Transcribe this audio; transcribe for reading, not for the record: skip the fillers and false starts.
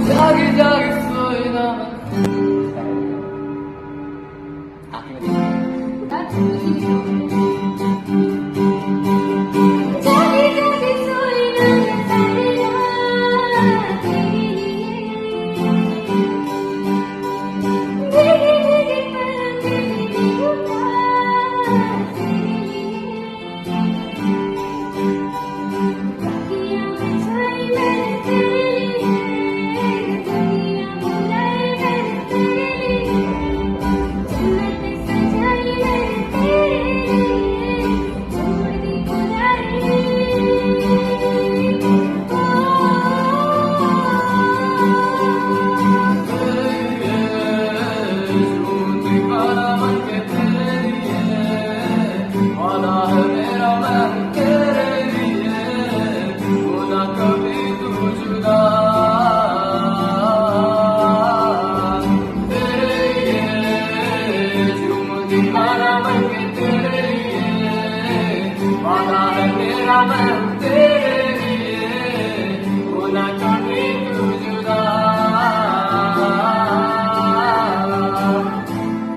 जागे जागे सोए ना जागे जागे सोई ना मैं सारी रात तेरे लिए भीगे भीगे पलके मेरी उदास तेरे लिए अखियाँ में छाई मैंने तेरे लिए दुनिया बुलाई मैंने तेरे लिए जन्नत सजाई मैंने तेरे लिए छोड़ दी खुदाई झूठ दीवाना बन के तेरे लिए वादा है मेरा मैं तेरे लिए होना कभी तू जुदा तेरे लिए झूठ दीवाना बन के तेरे लिए वादा है मेरा मैं तेरे